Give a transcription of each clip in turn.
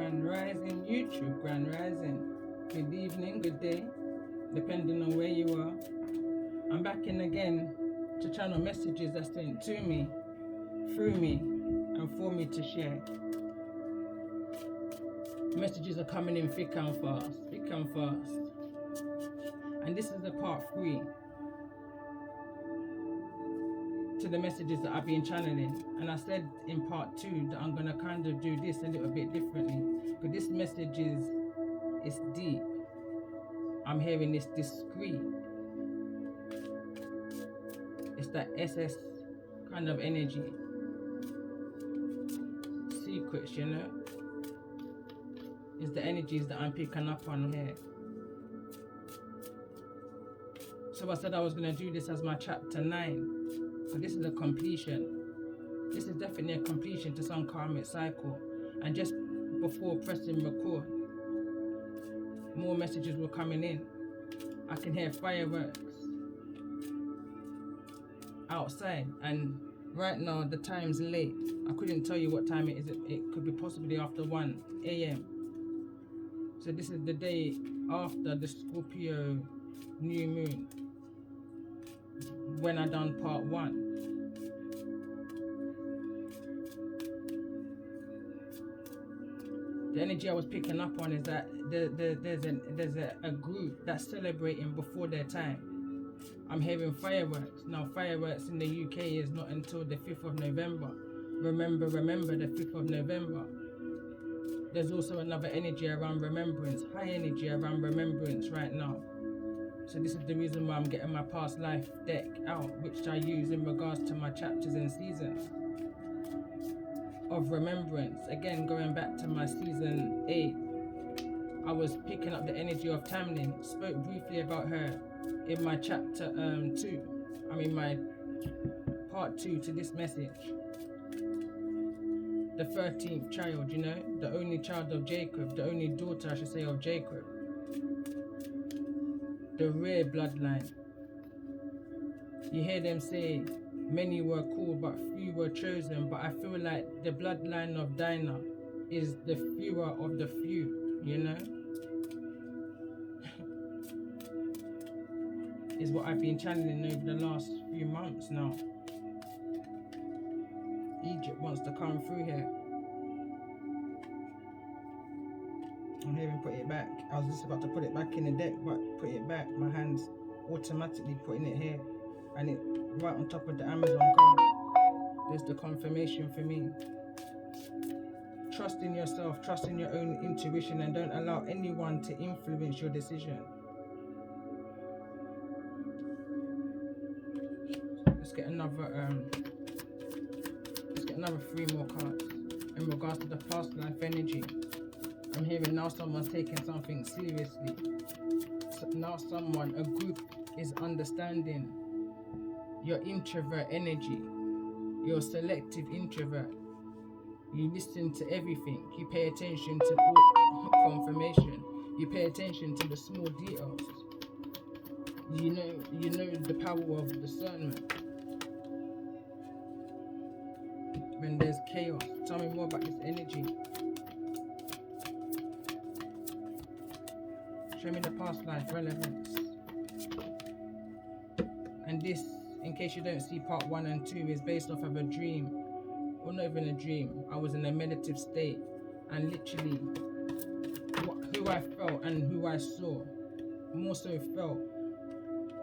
Grand Rising, YouTube Grand Rising. Good evening, good day, depending on where you are. I'm back in again to channel messages that's sent to me, through me, and for me to share. Messages are coming in thick and fast, thick and fast. And this is the part 3 to the messages that I've been channeling. And I said in part 2 that I'm going to kind of do this a little bit differently, because this message is deep. I'm hearing this discreet. It's that SS kind of energy. Secrets, you know? It's the energies that I'm picking up on here. So I said I was going to do this as my chapter 9. So this is a completion. This is definitely a completion to some karmic cycle. And just before pressing record, more messages were coming in. I can hear fireworks outside, and right now the time's late. I couldn't tell you what time it is. It could be possibly after 1 a.m. So this is the day after the Scorpio new moon, when I done part 1. The energy I was picking up on is that there's a group that's celebrating before their time. I'm hearing fireworks. Now fireworks in the UK is not until the 5th of November. Remember the 5th of November. There's also another energy around remembrance, high energy around remembrance right now. So this is the reason why I'm getting my past life deck out, which I use in regards to my chapters and seasons of remembrance. Again, going back to my season 8, I was picking up the energy of Tamlin. Spoke briefly about her in my chapter 2. I mean my part 2 to this message. The 13th child, you know, the only child of Jacob, the only daughter, I should say, of Jacob. The rare bloodline. You hear them say, many were called, but few were chosen. But I feel like the bloodline of Dinah is the fewer of the few, you know? Is what I've been channeling over the last few months now. Egypt wants to come through here. I'm hearing put it back. I was just about to put it back in the deck, but put it back. My hand's automatically putting it here. And it right on top of the Amazon card. There's the confirmation for me. Trust in yourself, trust in your own intuition, and don't allow anyone to influence your decision. Let's get another 3 more cards in regards to the past life energy. I'm hearing now someone's taking something seriously. So now a group is understanding your introvert energy. You're a selective introvert. You listen to everything. You pay attention to all confirmation. You pay attention to the small details. You know the power of discernment. When there's chaos. Tell me more about this energy. Show me the past life relevance. And this, in case you don't see part 1 and 2, is based off of a dream. Well, not even a dream. I was in a meditative state, and literally who I felt and who I saw, more so felt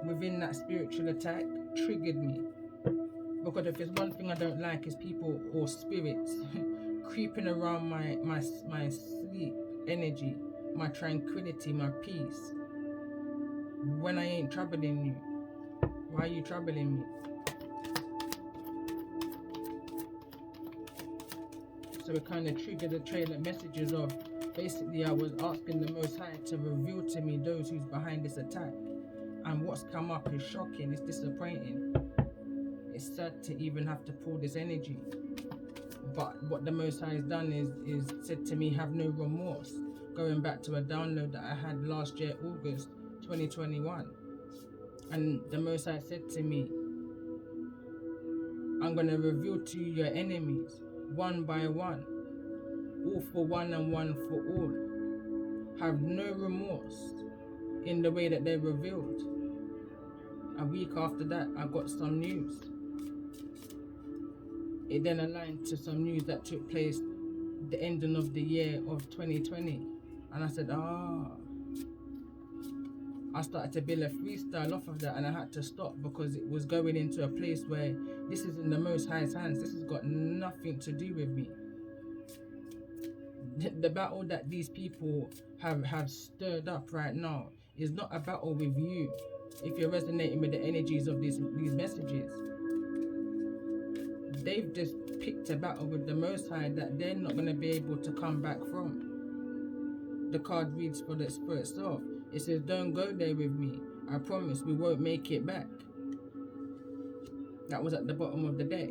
within that spiritual attack, triggered me. Because if there's one thing I don't like, is people or spirits creeping around my sleep energy, my tranquility, my peace. When I ain't troubling you, why are you troubling me? So it kind of triggered a trail of messages of, basically I was asking the Most High to reveal to me those who's behind this attack. And what's come up is shocking, it's disappointing. It's sad to even have to pull this energy. But what the Most High has done is said to me, have no remorse. Going back to a download that I had last year, August 2021. And the Most High said to me, I'm going to reveal to you your enemies, one by one. all for one and one for all. Have no remorse in the way that they're revealed. A week after that, I got some news. It then aligned to some news that took place the ending of the year of 2020. And I said, I started to build a freestyle off of that, and I had to stop because it was going into a place where this is in the Most High's hands. This has got nothing to do with me. The battle that these people have stirred up right now is not a battle with you. If you're resonating with the energies of these messages, they've just picked a battle with the Most High that they're not going to be able to come back from. The card reads for itself. It says, don't go there with me. I promise we won't make it back. That was at the bottom of the deck.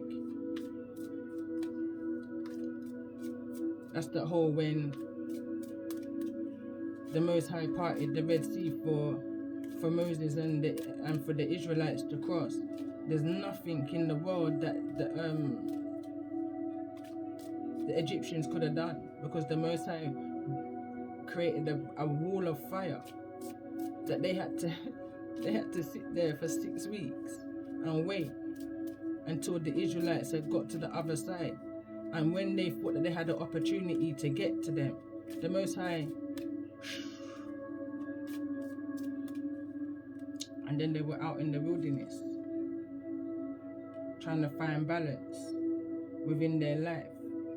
That's the whole when the Most High parted the Red Sea for Moses and for the Israelites to cross. There's nothing in the world that the Egyptians could have done, because the Most High created a wall of fire that they had to sit there for 6 weeks and wait until the Israelites had got to the other side. And when they thought that they had an opportunity to get to them, the Most High, and then they were out in the wilderness trying to find balance within their life,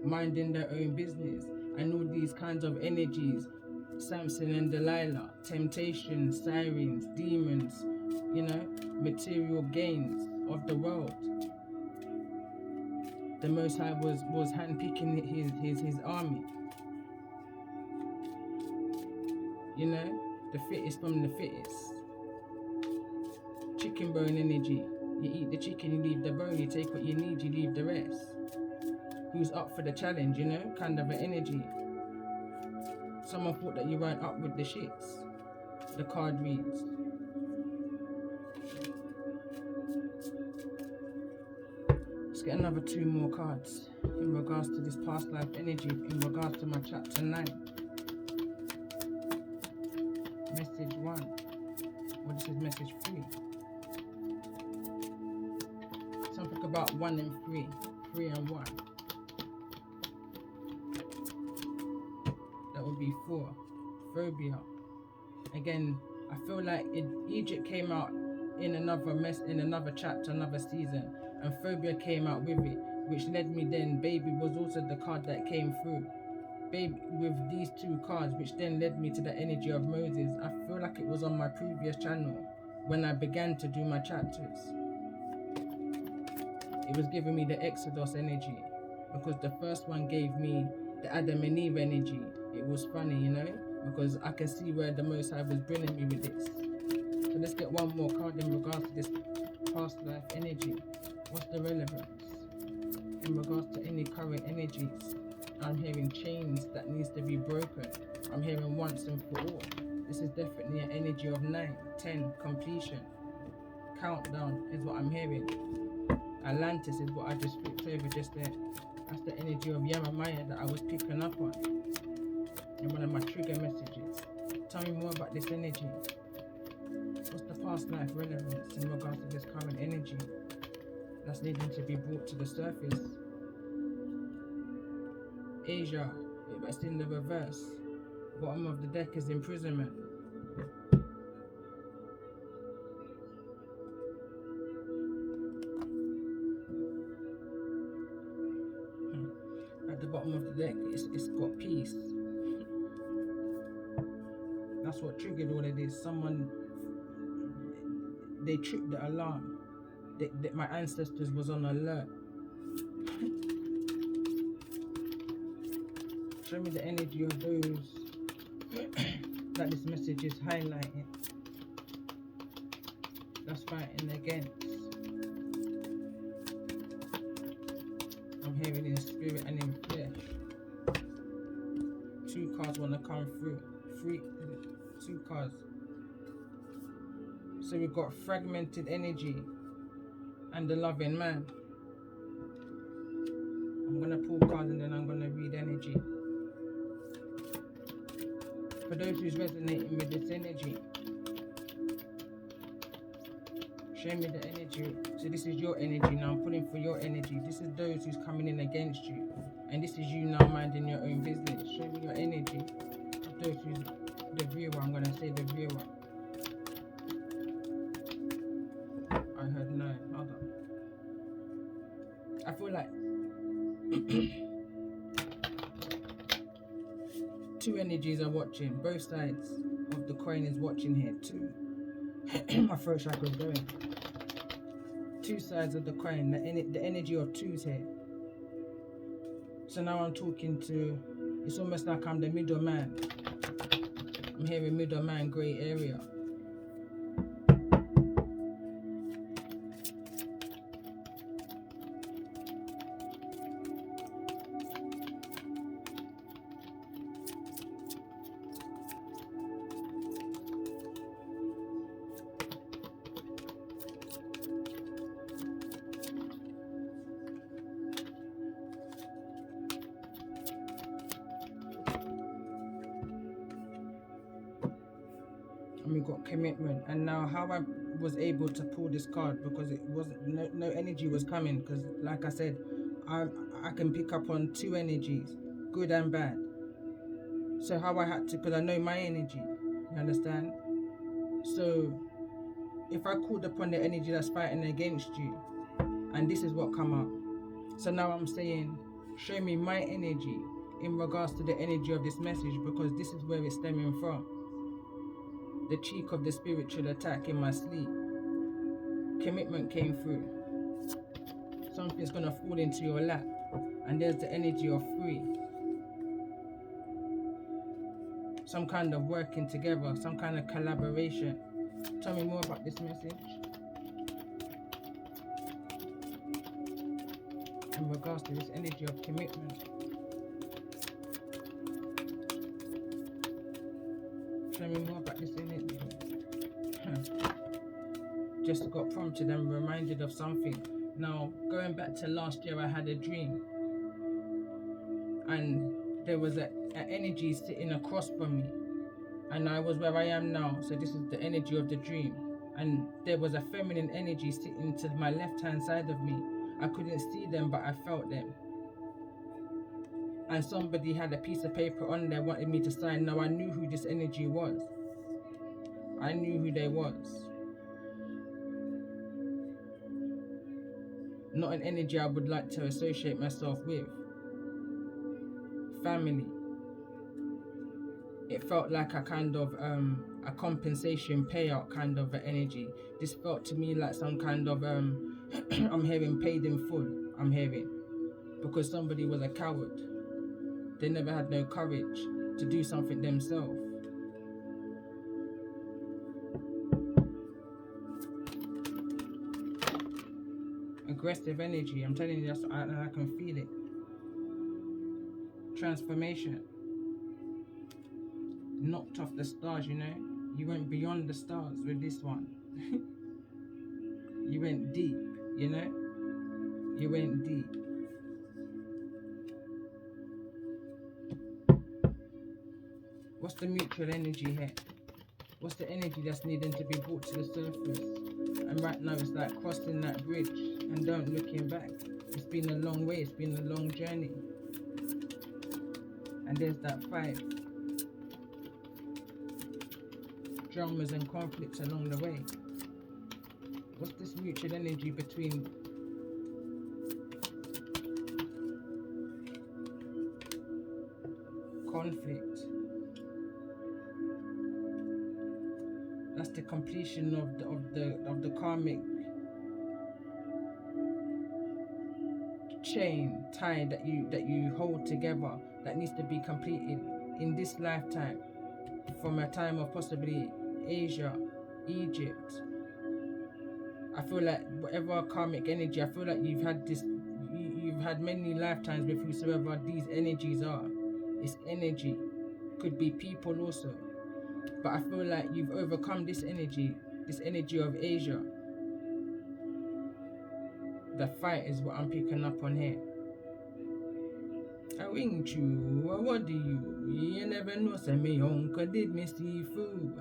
minding their own business, and all these kinds of energies, Samson and Delilah, temptation, sirens, demons, material gains of the world. The Most High was handpicking his army. The fittest from the fittest. Chicken bone energy. You eat the chicken, you leave the bone, you take what you need, you leave the rest. Who's up for the challenge, kind of an energy. Someone thought that you weren't up with the shits. The card reads. Let's get another 2 more cards in regards to this past life energy, in regards to my chapter 9. Message 1. Well, this is message 3. Something about 1 and 3. 3 and 1. That would be 4. Phobia. Again, I feel like Egypt came out in another chapter, another season, and phobia came out with it, which led me then. Baby was also the card that came through. Baby with these 2 cards, which then led me to the energy of Moses. I feel like it was on my previous channel when I began to do my chapters. It was giving me the Exodus energy, because the first one gave me the Adam and Eve energy. It was funny, because I can see where the Most High was bringing me with this. So let's get 1 more card in regards to this past life energy. What's the relevance in regards to any current energies? I'm hearing chains that needs to be broken. I'm hearing once and for all. This is definitely an energy of 9, 10, completion. Countdown is what I'm hearing. Atlantis is what I just flipped over just there. That's the energy of Yamamaya that I was picking up on in one of my trigger messages. Tell me more about this energy. What's the past life relevance in regards to this current energy that's needing to be brought to the surface? Asia, it's in the reverse. Bottom of the deck is imprisonment. At the bottom of the deck, it's got peace. That's what triggered all of this. They tripped the alarm. My ancestors was on alert. Show me the energy of those that this message is highlighting. That's fighting against. I'm hearing in spirit and in flesh. 2 cards want to come through. 2 cards. So we've got fragmented energy and the loving man. I'm going to pull cards and then I'm going to read energy. For those who's resonating with this energy, show me the energy. So this is your energy now. I'm pulling for your energy. This is those who's coming in against you. And this is you now minding your own business. Show me your energy. Those who's the viewer, I'm going to say the viewer. I heard no. Hold on. I feel like two energies are watching. Both sides of the coin is watching here too. My throat chakra is going. Two sides of the coin. The energy of twos here. So now I'm talking to. It's almost like I'm the middleman. I'm hearing middleman, grey area. And we got commitment. And now how I was able to pull this card, because it wasn't, no energy was coming, because like I said, I can pick up on two energies, good and bad. So how I had to, because I know my energy, you understand? So if I called upon the energy that's fighting against you, and this is what come up. So now I'm saying, show me my energy in regards to the energy of this message, because this is where it's stemming from. The cheek of the spiritual attack in my sleep. Commitment came through. Something's gonna fall into your lap. And there's the energy of free. Some kind of working together, some kind of collaboration. Tell me more about this message. In regards to this energy of commitment. Tell me more about this energy. Just got prompted and reminded of something. Now, going back to last year, I had a dream. And there was an energy sitting across from me. And I was where I am now. So this is the energy of the dream. And there was a feminine energy sitting to my left-hand side of me. I couldn't see them, but I felt them. And somebody had a piece of paper on there, wanted me to sign. Now I knew who this energy was. I knew who they was. Not an energy I would like to associate myself with. Family. It felt like a kind of a compensation payout kind of energy. This felt to me like some kind of I'm hearing paid in full. I'm hearing, because somebody was a coward. They never had no courage to do something themselves. Aggressive energy. I'm telling you, I can feel it. Transformation. Knocked off the stars, you know. You went beyond the stars with this one. You went deep, you know. You went deep. What's the mutual energy here? What's the energy that's needing to be brought to the surface? And right now it's like crossing that bridge and don't looking back. It's been a long way, it's been a long journey. And there's that fight. Dramas and conflicts along the way. What's this mutual energy between conflict? That's the completion of the karmic chain tie that you hold together, that needs to be completed in this lifetime, from a time of possibly Asia, Egypt. I feel like whatever karmic energy, I feel like you've had many lifetimes with whosoever these energies are. It's energy, could be people also. But I feel like you've overcome this energy of Asia. The fight is what I'm picking up on here. Wing Chu, what do you? You never know, say me uncle did me see through.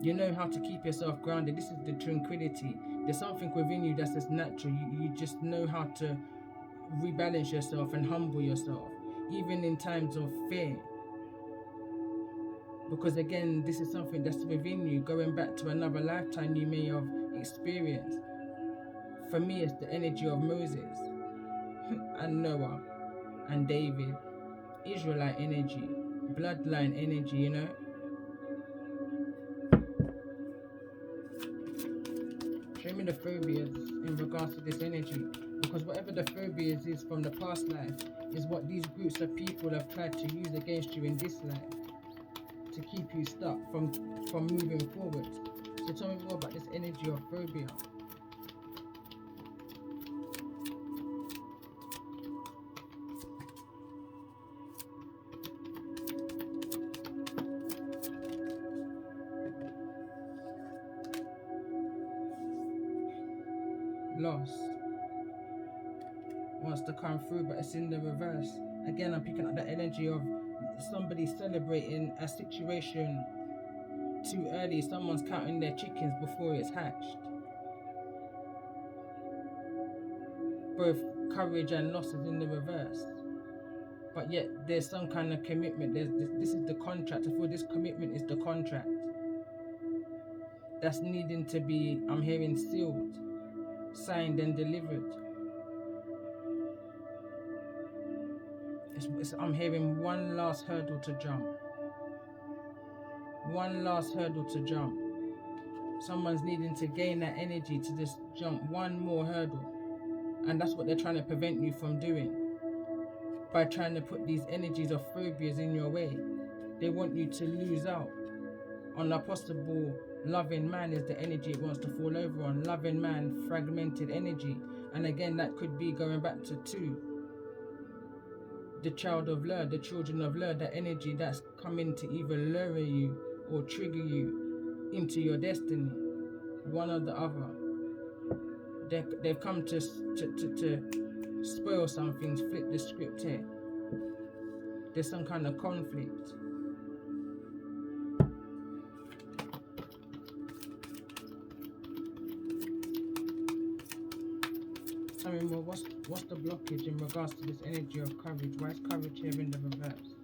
You know how to keep yourself grounded. This is the tranquility. There's something within you that's just natural. You just know how to rebalance yourself and humble yourself, even in times of fear. Because again, this is something that's within you, going back to another lifetime you may have experienced. For me, it's the energy of Moses and Noah and David, Israelite energy, bloodline energy, you know. Show me the phobias in regards to this energy, because whatever the phobias is from the past life is what these groups of people have tried to use against you in this life to keep you stuck from moving forward. So tell me more about this energy of phobia. Loss wants to come through, but it's in the reverse. Again, I'm picking up the energy of somebody celebrating a situation too early. Someone's counting their chickens before it's hatched. Both courage and loss is in the reverse, but yet there's some kind of commitment. This is the contract. I feel this commitment is the contract that's needing to be, I'm hearing, sealed, signed and delivered. I'm hearing one last hurdle to jump. One last hurdle to jump. Someone's needing to gain that energy to just jump one more hurdle. And that's what they're trying to prevent you from doing, by trying to put these energies of phobias in your way. They want you to lose out on a possible loving man is the energy it wants to fall over on. Loving man, fragmented energy. And again, that could be going back to 2. The child of lure, the children of lure, that energy that's coming to either lure you or trigger you into your destiny. One or the other. They've come to spoil some things, flip the script here. There's some kind of conflict. Tell me more, what's the blockage in regards to this energy of courage? Why is courage here in the reverse?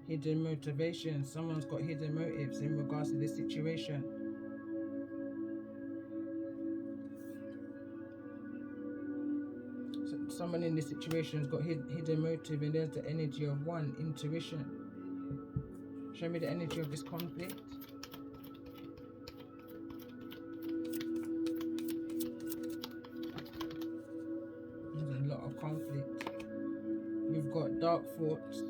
Hidden motivation. Someone's got hidden motives in regards to this situation. Someone in this situation has got hidden motive, and there's the energy of 1, intuition. Show me the energy of this conflict. There's a lot of conflict. We've got dark thoughts.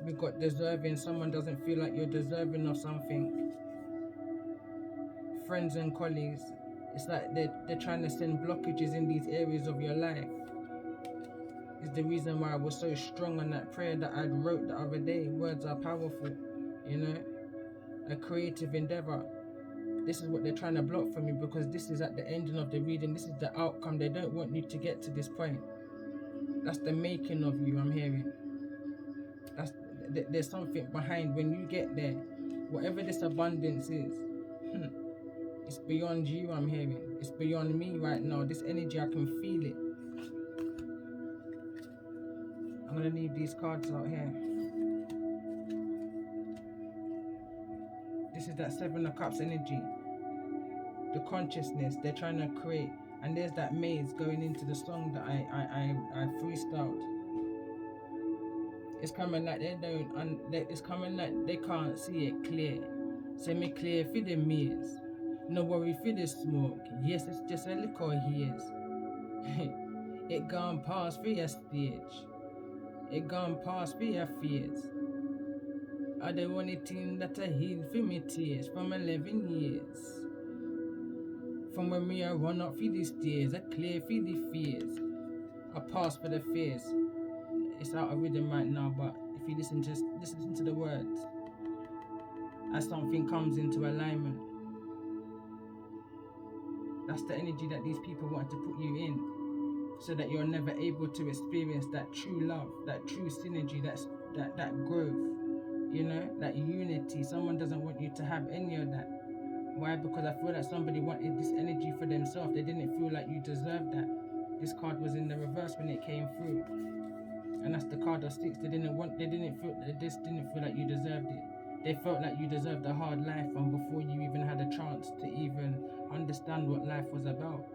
We've got deserving. Someone doesn't feel like you're deserving of something. Friends and colleagues. It's like they're trying to send blockages in these areas of your life. It's the reason why I was so strong on that prayer that I wrote the other day. Words are powerful, you know. A creative endeavor. This is what they're trying to block from you, because this is at the ending of the reading. This is the outcome. They don't want you to get to this point. That's the making of you, I'm hearing. There's something behind when you get there. Whatever this abundance is, it's beyond you, I'm hearing. It's beyond me right now. This energy, I can feel it. I'm going to leave these cards out here. This is that 7 of Cups energy. The consciousness they're trying to create. And there's that maze going into the song that I freestyled. It's coming like they don't, it's coming like they can't see it clear. Say me clear for the maze. No worry for the smoke. Yes, it's just a little haze. It gone past for your stage. It gone past for your fears. I the only thing that I heal for me tears from 11 years. From when me I run up for the stairs, I clear for the fears. I pass for the fears. It's out of rhythm right now, but if you listen to the words, as something comes into alignment. That's the energy that these people want to put you in. so that you're never able to experience that true love, that true synergy, that growth, you know, that unity. Someone doesn't want you to have any of that. Why? Because I feel like somebody wanted this energy for themselves. They didn't feel like you deserved that. This card was in the reverse when it came through, and that's the card of six. They didn't feel like you deserved it. They felt like you deserved a hard life, and before you even had a chance to even understand what life was about.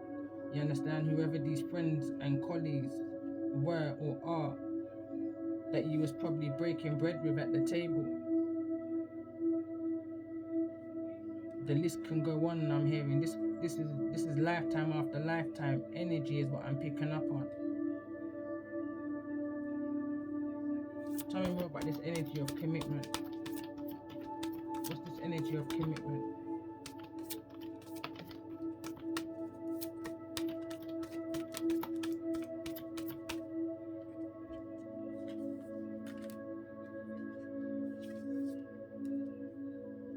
You understand? Whoever these friends and colleagues were or are that you was probably breaking bread with at the table. The list can go on. I'm hearing this is lifetime after lifetime energy is what I'm picking up on. Tell me more about this energy of commitment. What's this energy of commitment?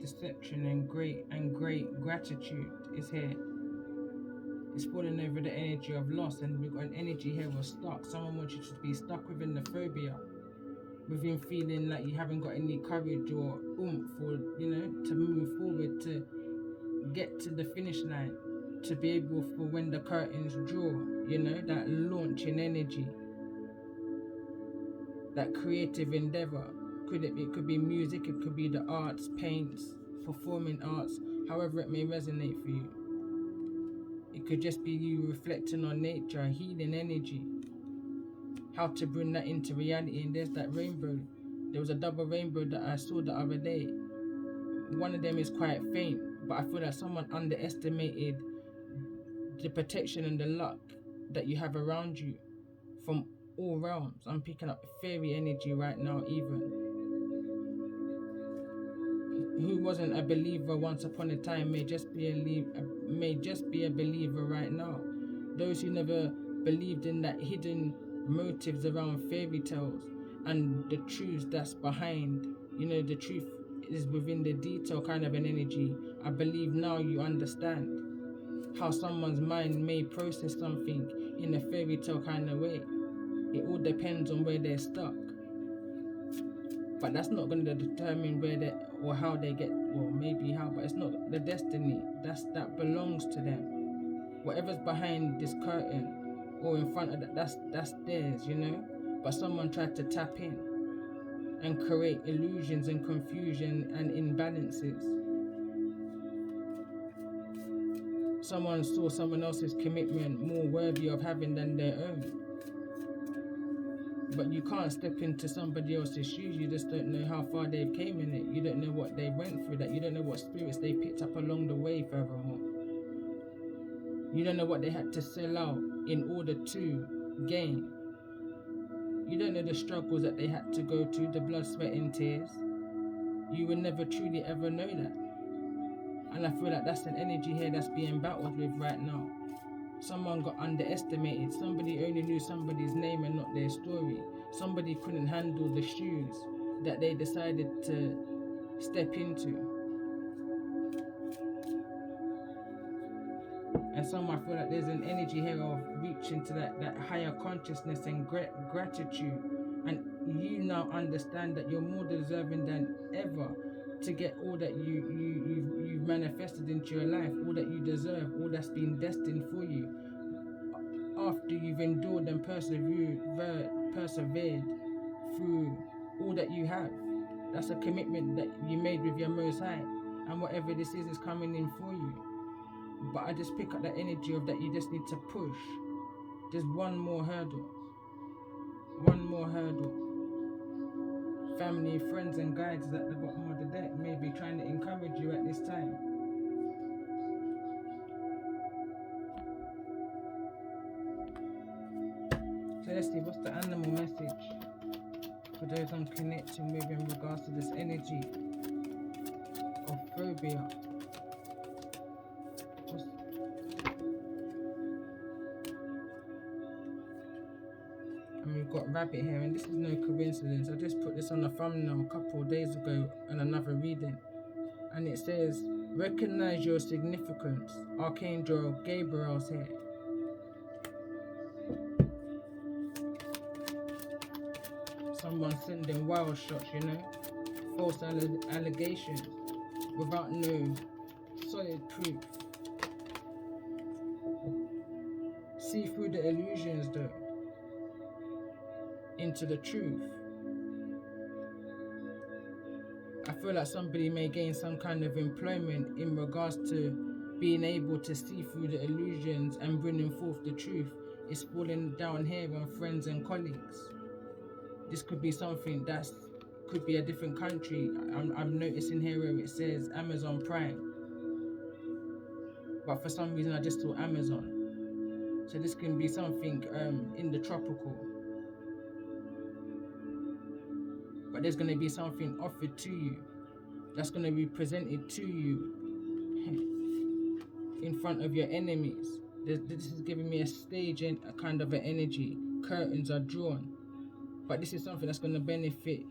Deception and great gratitude is here. It's falling over the energy of loss, and we've got an energy here of stuck. Someone wants you to be stuck within the phobia, within feeling like you haven't got any courage or oomph, or you know, to move forward, to get to the finish line, to be able for when the curtains draw, you know, that launching energy, that creative endeavor. It could be music, it could be the arts, paints, performing arts, however it may resonate for you. It could just be you reflecting on nature, healing energy, how to bring that into reality. And there's that rainbow. There was a double rainbow that I saw the other day. One of them is quite faint, but I feel like someone underestimated the protection and the luck that you have around you from all realms. I'm picking up fairy energy right now, even. Who wasn't a believer once upon a time may just be a believer right now. Those who never believed in that hidden motives around fairy tales and the truths that's behind, you know, the truth is within the detail kind of an energy. I believe now you understand how someone's mind may process something in a fairy tale kind of way. It all depends on where they're stuck. But that's not going to determine where they or how they get, well, maybe how, but it's not the destiny. That belongs to them. Whatever's behind this curtain or in front of that's theirs, you know. But someone tried to tap in and create illusions and confusion and imbalances. Someone saw someone else's commitment more worthy of having than their own. But you can't step into somebody else's shoes. You just don't know how far they've came in it. You don't know what they went through. That you don't know what spirits they picked up along the way. Furthermore, you don't know what they had to sell out in order to gain. You don't know the struggles that they had to go to, the blood, sweat, and tears. You will never truly ever know that. And I feel like that's an energy here that's being battled with right now. Someone got underestimated. Somebody only knew somebody's name and not their story. Somebody couldn't handle the shoes that they decided to step into. And someone, I feel like there's an energy here of reaching to that higher consciousness and gratitude. And you now understand that you're more deserving than ever to get all that you've manifested into your life, all that you deserve, all that's been destined for you. After you've endured and persevered through all that you have. That's a commitment that you made with your Most High. And whatever this is coming in for you. But I just pick up that energy of that you just need to push. Just one more hurdle. One more hurdle. Family, friends and guides at the bottom of the deck may be trying to encourage you at this time. So let's see, what's the animal message for those I'm connecting with in regards to this energy of phobia? And we've got rabbit here, and this is no coincidence. I just put this on a thumbnail a couple of days ago in another reading. And it says, recognize your significance. Archangel Gabriel's here. someone sending wild shots, you know, false allegations without no solid proof. See through the illusions though into the truth. I feel like somebody may gain some kind of employment in regards to being able to see through the illusions and bringing forth the truth. It's falling down here on friends and colleagues. This could be something that's could be a different country. I'm noticing here where it says Amazon Prime, but for some reason I just saw Amazon. So this can be something in the tropical, but there's going to be something offered to you that's going to be presented to you in front of your enemies. This is giving me a stage and a kind of an energy. Curtains are drawn, but this is something that's going to benefit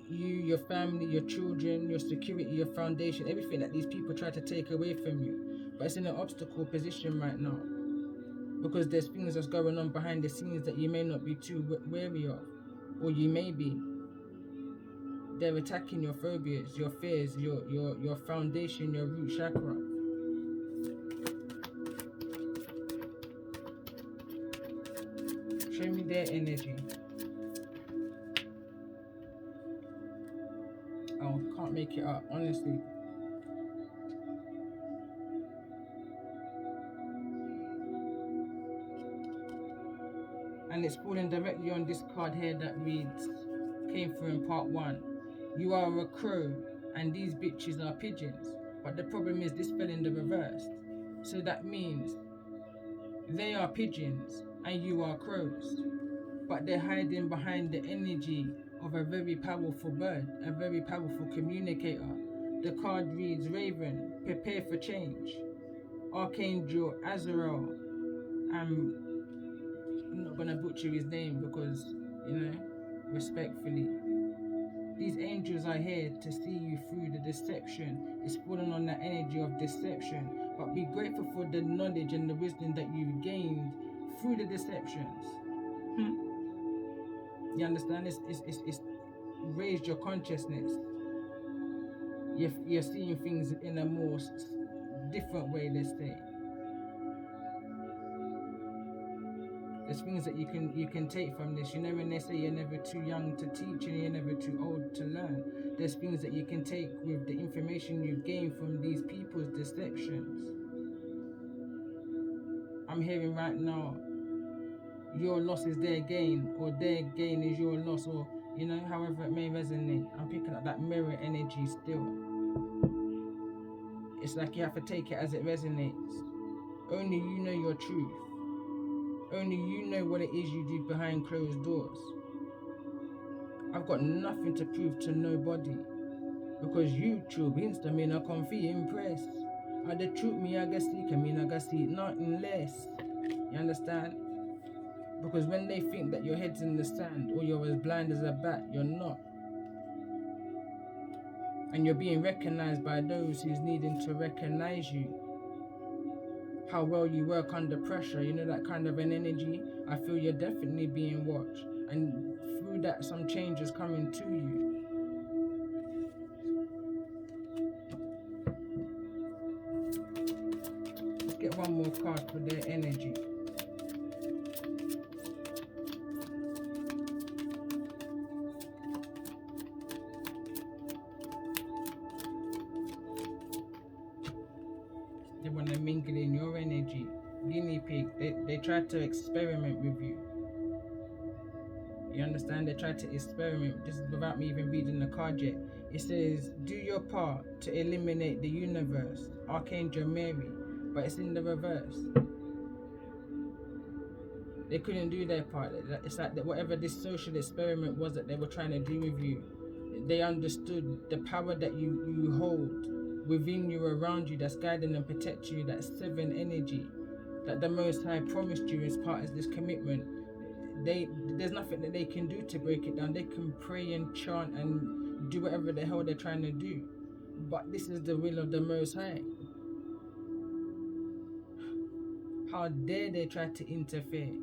you, your family, your children, your security, your foundation, everything that these people try to take away from you. But it's in an obstacle position right now because there's things that's going on behind the scenes that you may not be too wary of, or you may be. They're attacking your phobias, your fears, your foundation, your root chakra. Show me their energy. Oh, can't make it up, honestly. And it's falling directly on this card here that reads, came through in part 1. You are a crow and these bitches are pigeons. But the problem is this fell in the reverse. So that means they are pigeons and you are crows. But they're hiding behind the energy of a very powerful bird, a very powerful communicator. The card reads, Raven, prepare for change. Archangel Azrael, I'm not gonna butcher his name because, you know, respectfully. These angels are here to see you through the deception. It's falling on the energy of deception. But be grateful for the knowledge and the wisdom that you've gained through the deceptions. You understand? It's raised your consciousness. You're seeing things in a more different way, let's say. There's things that you can take from this. You know when they say you're never too young to teach and you're never too old to learn. There's things that you can take with the information you've gained from these people's deceptions. I'm hearing right now, your loss is their gain, or their gain is your loss, or, you know, however it may resonate. I'm picking up that mirror energy still. It's like you have to take it as it resonates. Only you know your truth. Only you know what it is you do behind closed doors. I've got nothing to prove to nobody. Because YouTube, Insta, me not comfy impress. And the truth me I guess see, me not see nothing less. You understand? Because when they think that your head's in the sand or you're as blind as a bat, you're not. And you're being recognized by those who's needing to recognize you. How well you work under pressure, you know, that kind of an energy. I feel you're definitely being watched. And through that, some change is coming to you. Let's get one more card for their energy. They want to mingle in your energy. Guinea pig, they try to experiment with you. You understand? They try to experiment. This is without me even reading the card yet. It says, do your part to eliminate the universe, Archangel Mary, but it's in the reverse. They couldn't do their part. It's like that whatever this social experiment was that they were trying to do with you, they understood the power that you hold within you, around you, that's guiding and protecting you, that 7 energy that the Most High promised you as part of this commitment. There's nothing that they can do to break it down. They can pray and chant and do whatever the hell they're trying to do, but this is the will of the Most High. How dare they try to interfere?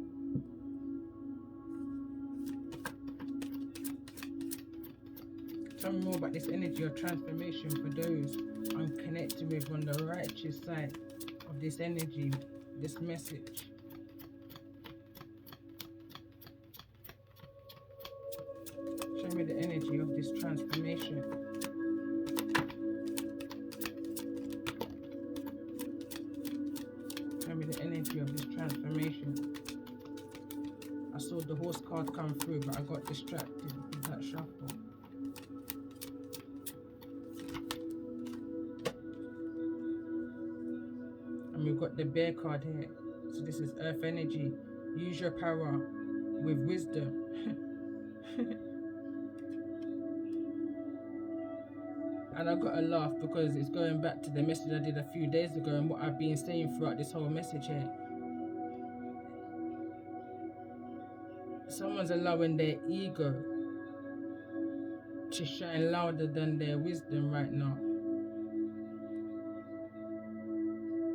Tell me more about this energy of transformation for those I'm connecting with on the righteous side of this energy, this message. Show me the energy of this transformation. Show me the energy of this transformation. I saw the horse card come through, but I got distracted with that shuffle. And we've got the bear card here. So this is earth energy. Use your power with wisdom. And I got to laugh because it's going back to the message I did a few days ago and what I've been saying throughout this whole message here. Someone's allowing their ego to shine louder than their wisdom right now.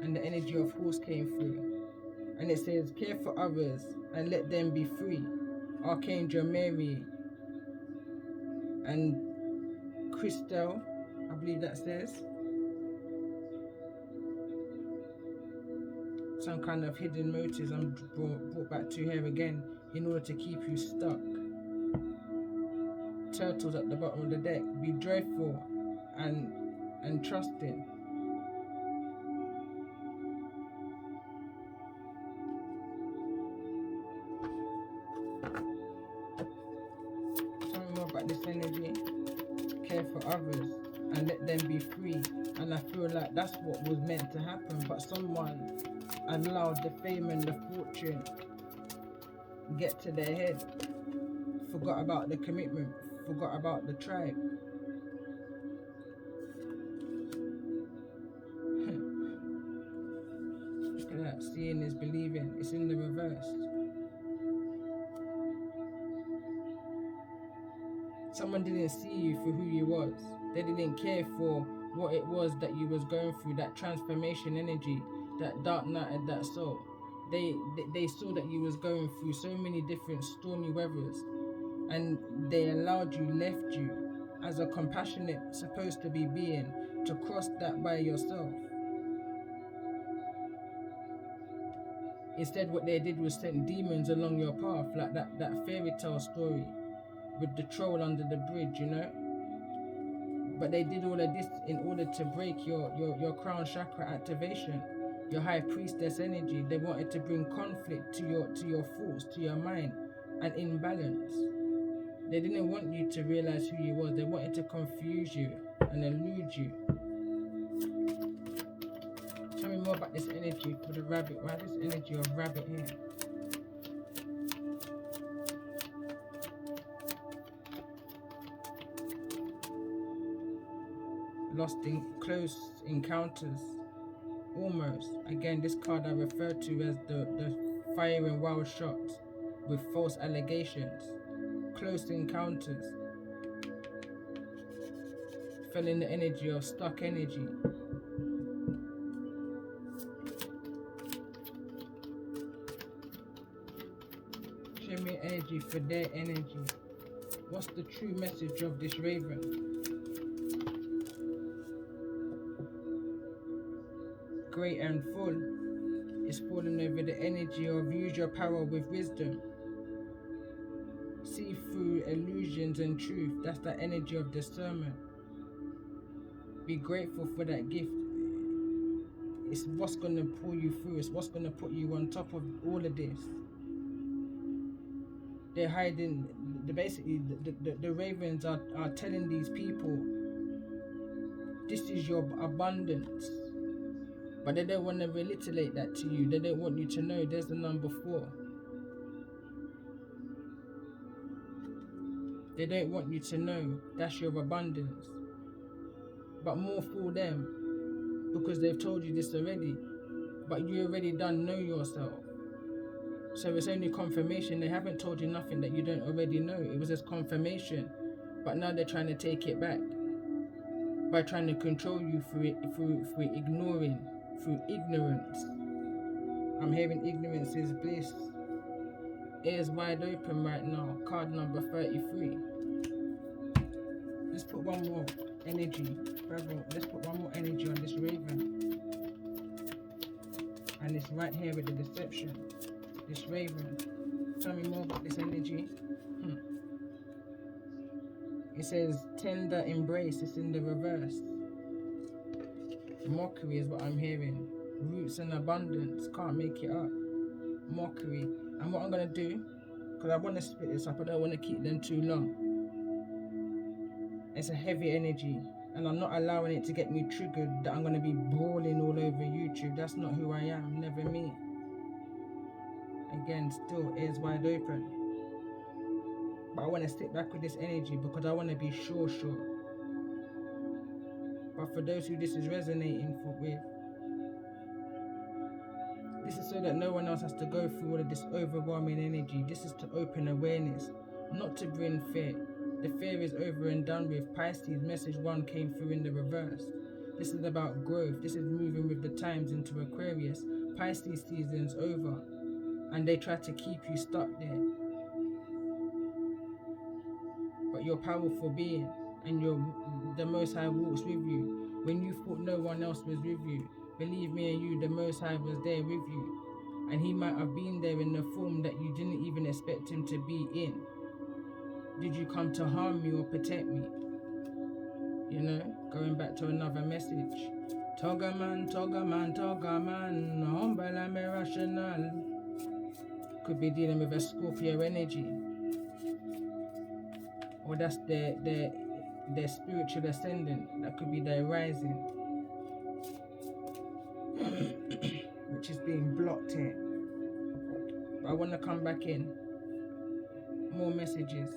And the energy of horse came through. And it says, care for others and let them be free. Archangel Mary and Crystal, I believe that says. Some kind of hidden motives I'm brought back to here again in order to keep you stuck. Turtles at the bottom of the deck. Be joyful and trusting. Tell me more about this energy. Care for others and let them be free. And I feel like that's what was meant to happen, but someone allowed the fame and the fortune get to their head, forgot about the commitment, forgot about the tribe. Look at that, seeing is believing. It's in the reverse. Someone didn't see you for who you was. They didn't care for what it was that you was going through, that transformation energy, that dark night and that soul. They saw that you was going through so many different stormy weathers, and they allowed you, left you as a compassionate, supposed to be being, to cross that by yourself. Instead, what they did was send demons along your path, like that fairy tale story with the troll under the bridge, you know. But they did all of this in order to break your crown chakra activation, your Highpriestess energy. They wanted to bring conflict to your thoughts, to your mind, and imbalance. They didn't want you to realize who you was. They wanted to confuse you and elude you. Tell me more about this energy for the rabbit. Why this energy of rabbit here? Lost in close encounters. Almost. Again, this card I refer to as the firing wild shots with false allegations. Close encounters. Fell in the energy of stuck energy. Show me energy for their energy. What's the true message of this raven? Great and full. It's falling over the energy of use your power with wisdom. See through illusions and truth. That's the energy of discernment. Be grateful for that gift. It's what's going to pull you through. It's what's going to put you on top of all of this. They're hiding. Basically, the ravens are telling these people, this is your abundance. But they don't want to reiterate that to you. They don't want you to know there's the number 4. They don't want you to know that's your abundance. But more for them, because they've told you this already. But you already done know yourself. So it's only confirmation. They haven't told you nothing that you don't already know. It was just confirmation. But now they're trying to take it back by trying to control you through ignoring, through ignorance. I'm hearing ignorance is bliss. Ears wide open right now. Card number 33. Let's put one more energy. Reveled. Let's put one more energy on this raven. And it's right here with the deception. This raven. Tell me more about this energy. It says tender embrace. It's in the reverse. Mockery is what I'm hearing. Roots and abundance. Can't make it up. Mockery. And what I'm going to do, because I want to split this up, I don't want to keep them too long. It's a heavy energy, and I'm not allowing it to get me triggered that I'm going to be brawling all over YouTube. That's not who I am, never me. Again, still ears wide open. But I want to stick back with this energy because I want to be sure. But for those who this is resonating with, this is so that no one else has to go through all of this overwhelming energy. This is to open awareness, not to bring fear. The fear is over and done with. Pisces, message 1 came through in the reverse. This is about growth. This is moving with the times into Aquarius. Pisces season's over, and they try to keep you stuck there. But you're a powerful being, and the Most High walks with you. When you thought no one else was with you, believe me and you, the Most High was there with you. And he might have been there in a form that you didn't even expect him to be in. Did you come to harm me or protect me? You know, going back to another message. Togaman, humble me rational. Could be dealing with a Scorpio energy. Or that's their spiritual ascendant. That could be their rising. Which is being blocked here. But I want to come back in. More messages.